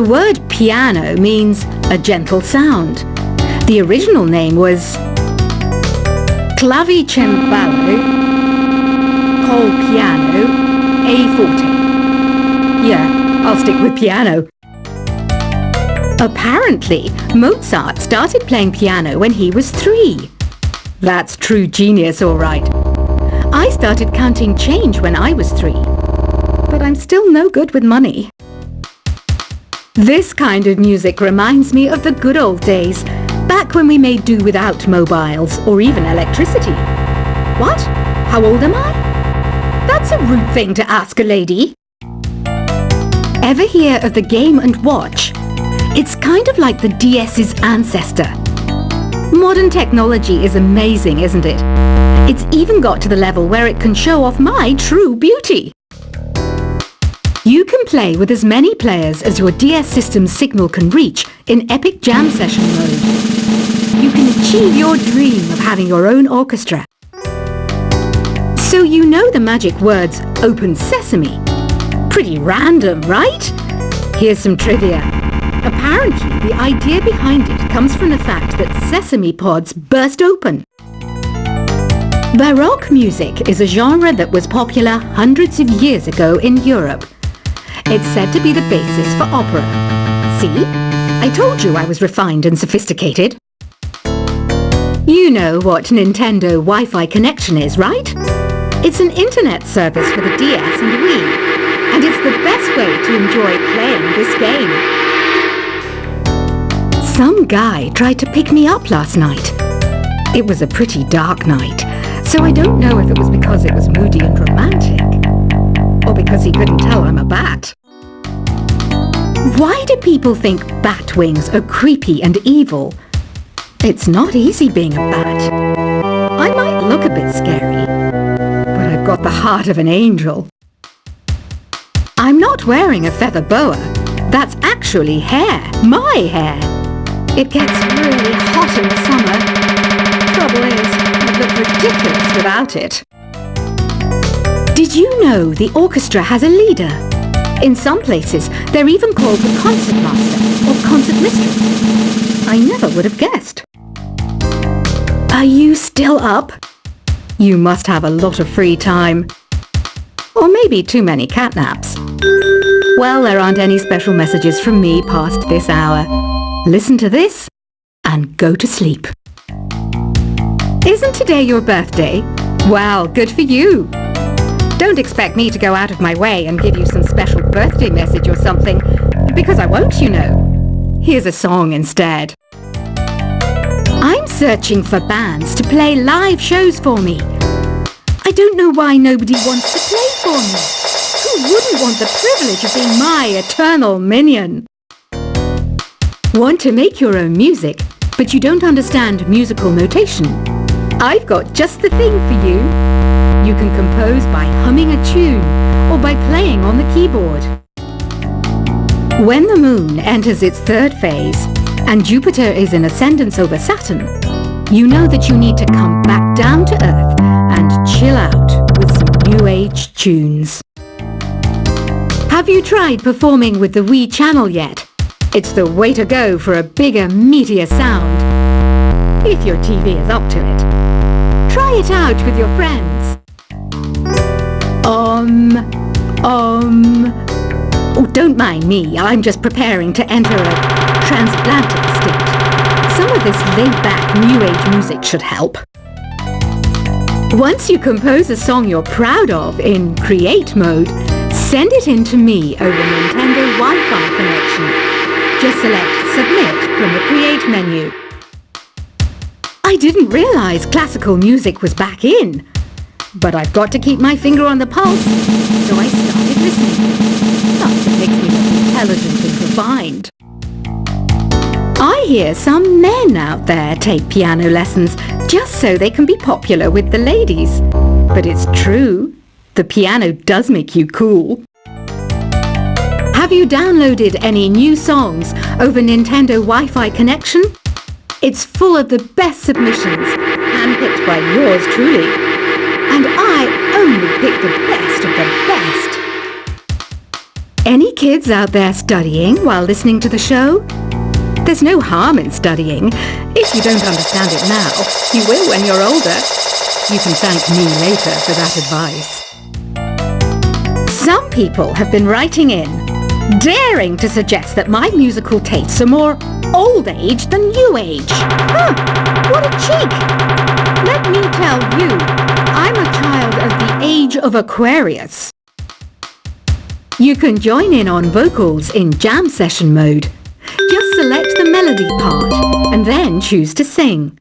word piano means a gentle sound. The original name was clavicembalo col piano a forte. Yeah, I'll stick with piano. Apparently, Mozart started playing piano when he was 3. That's true genius, all right. I started counting change when I was 3, but I'm still no good with money. This kind of music reminds me of the good old days, back when we made do without mobiles or even electricity. What? How old am I? That's a rude thing to ask a lady. Ever hear of the Game & Watch? It's kind of like the DS's ancestor. Modern technology is amazing, isn't it? It's even got to the level where it can show off my true beauty. You can play with as many players as your DS system's signal can reach in epic jam session mode. You can achieve your dream of having your own orchestra. So you know the magic words "Open Sesame." Pretty random, right? Here's some trivia. Apparently, the idea behind it comes from the fact that sesame pods burst open. Baroque music is a genre that was popular hundreds of years ago in Europe. It's said to be the basis for opera. See? I told you I was refined and sophisticated. You know what Nintendo Wi-Fi connection is, right? It's an internet service for the DS and Wii, and it's the best way to enjoy playing this game. Some guy tried to pick me up last night. It was a pretty dark night, so I don't know if it was because it was moody and romantic, or because he couldn't tell I'm a bat. Why do people think bat wings are creepy and evil? It's not easy being a bat. I might look a bit scary, but I've got the heart of an angel. I'm not wearing a feather boa. That's actually hair, my hair. It gets really hot in the summer. Trouble is, I'd look ridiculous without it. Did you know the orchestra has a leader? In some places, they're even called the concert master or concert mistress. I never would have guessed. Are you still up? You must have a lot of free time. Or maybe too many catnaps. Well, there aren't any special messages from me past this hour. Listen to this and go to sleep. Isn't today your birthday? Well, good for you. Don't expect me to go out of my way and give you some special birthday message or something, because I won't, you know. Here's a song instead. I'm searching for bands to play live shows for me. I don't know why nobody wants to play for me. Who wouldn't want the privilege of being my eternal minion? Want to make your own music, but you don't understand musical notation? I've got just the thing for you. You can compose by humming a tune or by playing on the keyboard. When the moon enters its 3rd phase and Jupiter is in ascendance over Saturn, you know that you need to come back down to Earth and chill out with some new age tunes. Have you tried performing with the Wii channel yet? It's the way to go for a bigger, meatier sound. If your TV is up to it. Try it out with your friends. Oh, don't mind me. I'm just preparing to enter a transatlantic state. Some of this laid-back New Age music should help. Once you compose a song you're proud of in Create mode, send it in to me over Nintendo Wi-Fi connection. Just select Submit from the Create menu. I didn't realize classical music was back in. But I've got to keep my finger on the pulse, so I started listening. Plus, it makes me look intelligent and refined. I hear some men out there take piano lessons just so they can be popular with the ladies. But it's true, the piano does make you cool. Have you downloaded any new songs over Nintendo Wi-Fi connection? It's full of the best submissions, handpicked by yours truly. And I only pick the best of the best. Any kids out there studying while listening to the show? There's no harm in studying. If you don't understand it now, you will when you're older. You can thank me later for that advice. Some people have been writing in, daring to suggest that my musical tastes are more old age than new age. Huh, what a cheek! Let me tell you, I'm a child of the age of Aquarius. You can join in on vocals in jam session mode. Just select the melody part and then choose to sing.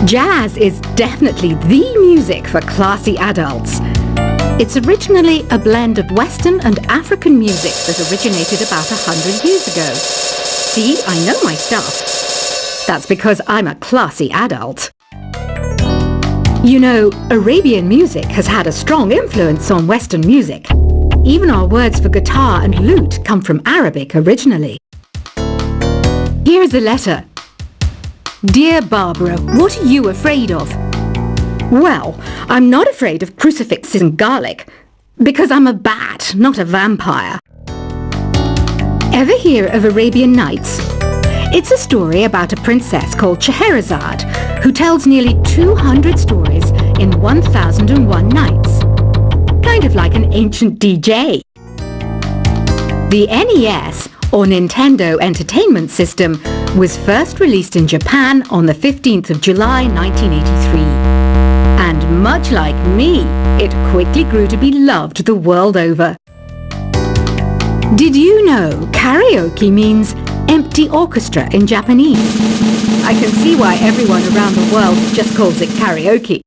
Jazz is definitely the music for classy adults. It's originally a blend of Western and African music that originated about 100 years ago. See, I know my stuff. That's because I'm a classy adult. You know, Arabian music has had a strong influence on Western music. Even our words for guitar and lute come from Arabic originally. Here's a letter. Dear Barbara, what are you afraid of? Well, I'm not afraid of crucifixes and garlic, because I'm a bat, not a vampire. Ever hear of Arabian Nights? It's a story about a princess called Scheherazade, who tells nearly 200 stories in 1001 nights. Kind of like an ancient DJ. The NES, or Nintendo Entertainment System, was first released in Japan on the 15th of July 1983. And much like me, it quickly grew to be loved the world over. Did you know karaoke means empty orchestra in Japanese? I can see why everyone around the world just calls it karaoke.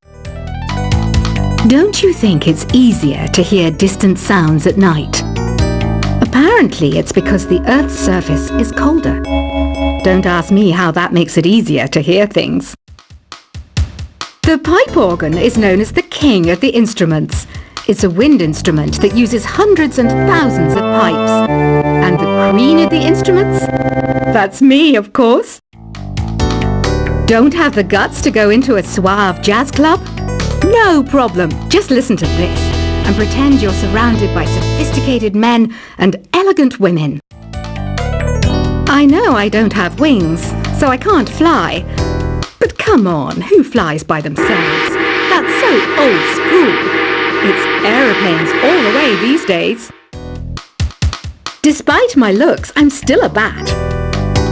Don't you think it's easier to hear distant sounds at night? Apparently it's because the Earth's surface is colder. Don't ask me how that makes it easier to hear things. The pipe organ is known as the king of the instruments. It's a wind instrument that uses hundreds and thousands of pipes. And the queen of the instruments? That's me, of course. Don't have the guts to go into a suave jazz club? No problem. Just listen to this and pretend you're surrounded by sophisticated men and elegant women. I know I don't have wings, so I can't fly. But come on, who flies by themselves? That's so old school. It's aeroplanes all the way these days. Despite my looks, I'm still a bat.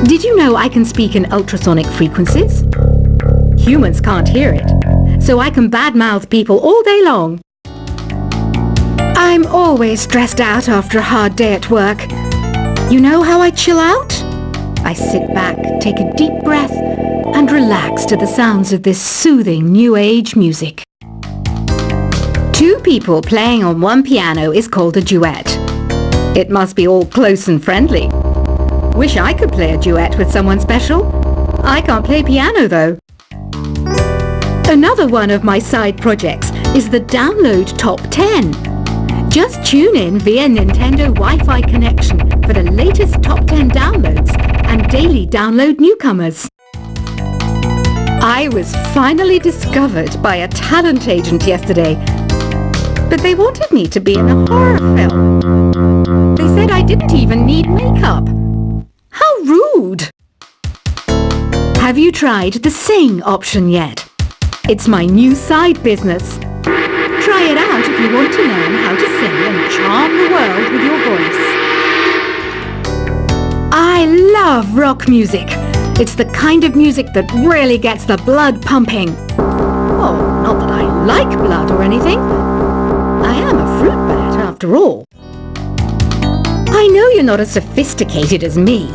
Did you know I can speak in ultrasonic frequencies? Humans can't hear it, so I can badmouth people all day long. I'm always stressed out after a hard day at work. You know how I chill out? I sit back, take a deep breath, and relax to the sounds of this soothing new age music. Two people playing on one piano is called a duet. It must be all close and friendly. Wish I could play a duet with someone special. I can't play piano though. Another one of my side projects is the Download Top 10. Just tune in via Nintendo Wi-Fi connection for the latest Top 10 downloads and daily download newcomers. I was finally discovered by a talent agent yesterday, but they wanted me to be in a horror film. They said I didn't even need makeup. How rude! Have you tried the Sing option yet? It's my new side business. Try it out if you want to learn how to sing and charm the world with your voice. I love rock music. It's the kind of music that really gets the blood pumping. Oh, not that I like blood or anything. I am a fruit bat after all. I know you're not as sophisticated as me,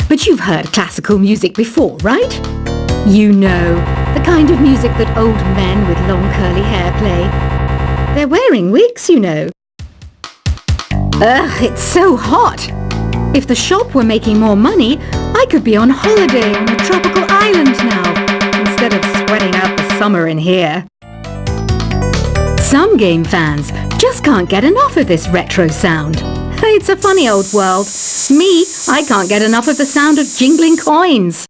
but you've heard classical music before, right? You know, the kind of music that old men with long curly hair play. They're wearing wigs, you know. Ugh, it's so hot. If the shop were making more money, I could be on holiday on a tropical island now, instead of sweating out the summer in here. Some game fans just can't get enough of this retro sound. It's a funny old world. Me, I can't get enough of the sound of jingling coins.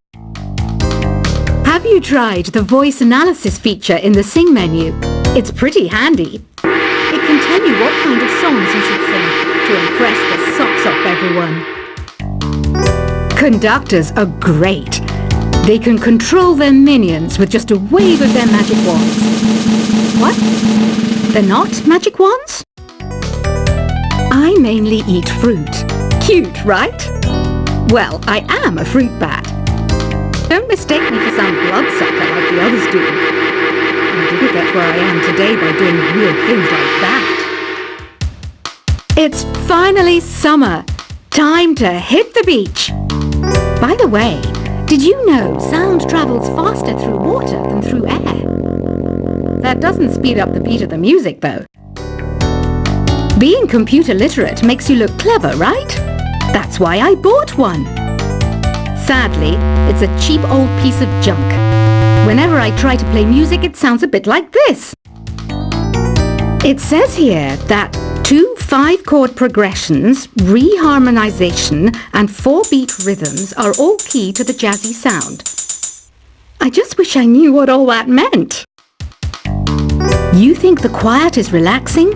Have you tried the voice analysis feature in the Sing menu? It's pretty handy. It can tell you what kind of songs you should sing, to impress the socks off everyone. Conductors are great. They can control their minions with just a wave of their magic wands. What? They're not magic wands? I mainly eat fruit. Cute, right? Well, I am a fruit bat. Don't mistake me for some bloodsucker like the others do. I didn't get where I am today by doing weird things like that. It's finally summer. Time to hit the beach. By the way, did you know sound travels faster through water than through air? That doesn't speed up the beat of the music, though. Being computer literate makes you look clever, right? That's why I bought one. Sadly, it's a cheap old piece of junk. Whenever I try to play music, it sounds a bit like this. It says here that 2 5-chord progressions, reharmonization, and 4-beat rhythms are all key to the jazzy sound. I just wish I knew what all that meant. You think the quiet is relaxing?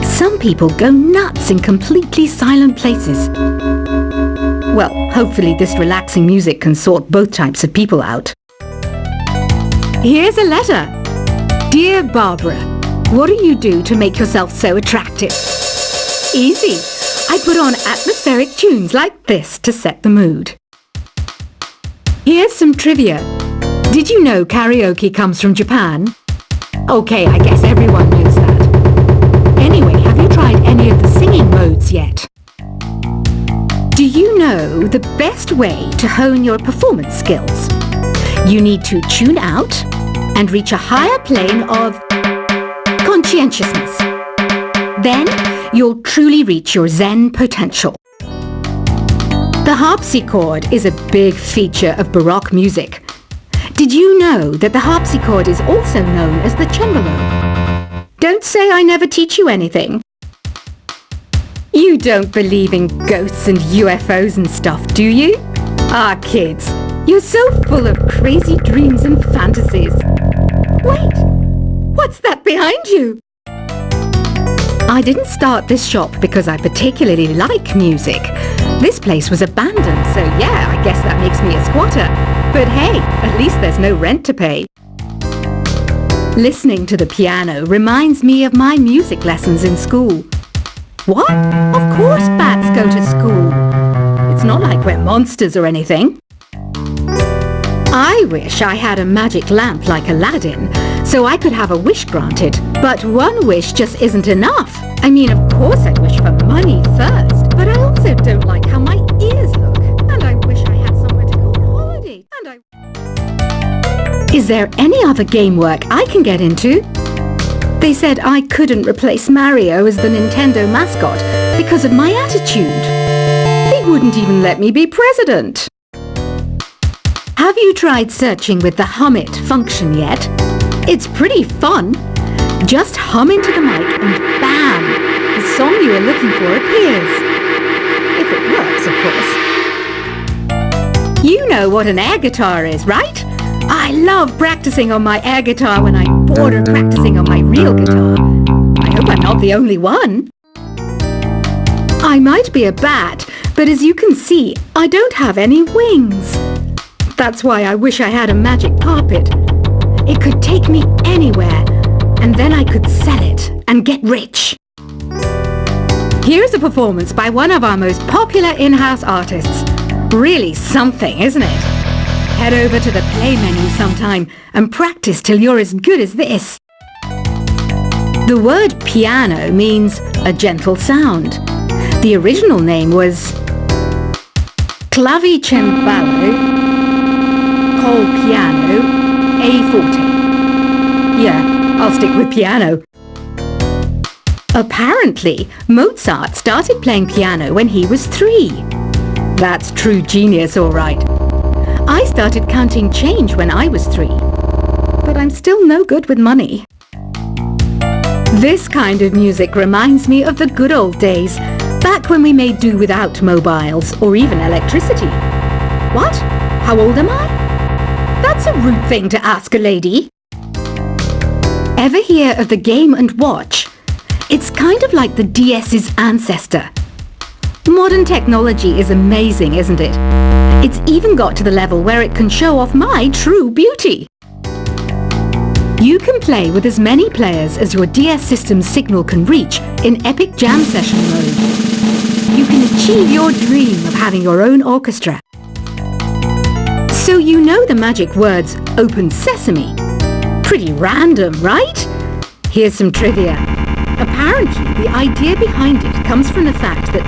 Some people go nuts in completely silent places. Well, hopefully this relaxing music can sort both types of people out. Here's a letter. Dear Barbara, what do you do to make yourself so attractive? Easy. I put on atmospheric tunes like this to set the mood. Here's some trivia. Did you know karaoke comes from Japan? Okay, I guess everyone knows that. Anyway, have you tried any of the singing modes yet? Do you know the best way to hone your performance skills? You need to tune out and reach a higher plane of conscientiousness. Then you'll truly reach your Zen potential. The harpsichord is a big feature of Baroque music. Did you know that the harpsichord is also known as the cembalo? Don't say I never teach you anything. You don't believe in ghosts and UFOs and stuff, do you? Ah, kids, you're so full of crazy dreams and fantasies. Wait, what's that behind you? I didn't start this shop because I particularly like music. This place was abandoned, so yeah, I guess that makes me a squatter. But hey, at least there's no rent to pay. Listening to the piano reminds me of my music lessons in school. What? Of course bats go to school. It's not like we're monsters or anything. I wish I had a magic lamp like Aladdin, so I could have a wish granted. But one wish just isn't enough. I mean, of course I'd wish for money first, but I also don't like how my ears look. And I wish I had somewhere to go on holiday. Is there any other game work I can get into? They said I couldn't replace Mario as the Nintendo mascot because of my attitude. They wouldn't even let me be president. Have you tried searching with the hum it function yet? It's pretty fun. Just hum into the mic and bam! The song you are looking for appears. If it works, of course. You know what an air guitar is, right? I love practicing on my air guitar when I'm bored of practicing on my real guitar. I hope I'm not the only one. I might be a bat, but as you can see, I don't have any wings. That's why I wish I had a magic carpet. It could take me anywhere, and then I could sell it and get rich. Here's a performance by one of our most popular in-house artists. Really something, isn't it? Head over to the play menu sometime and practice till you're as good as this. The word piano means a gentle sound. The original name was clavicembalo col piano A forte. Yeah, I'll stick with piano. Apparently, Mozart started playing piano when he was 3. That's true genius, all right. I started counting change when I was 3, but I'm still no good with money. This kind of music reminds me of the good old days, back when we made do without mobiles or even electricity. What? How old am I? That's a rude thing to ask a lady. Ever hear of the Game & Watch? It's kind of like the DS's ancestor. Modern technology is amazing, isn't it? It's even got to the level where it can show off my true beauty. You can play with as many players as your DS system's signal can reach in epic jam session mode. You can achieve your dream of having your own orchestra. So you know the magic words "Open Sesame." Pretty random, right? Here's some trivia. Apparently, the idea behind it comes from the fact that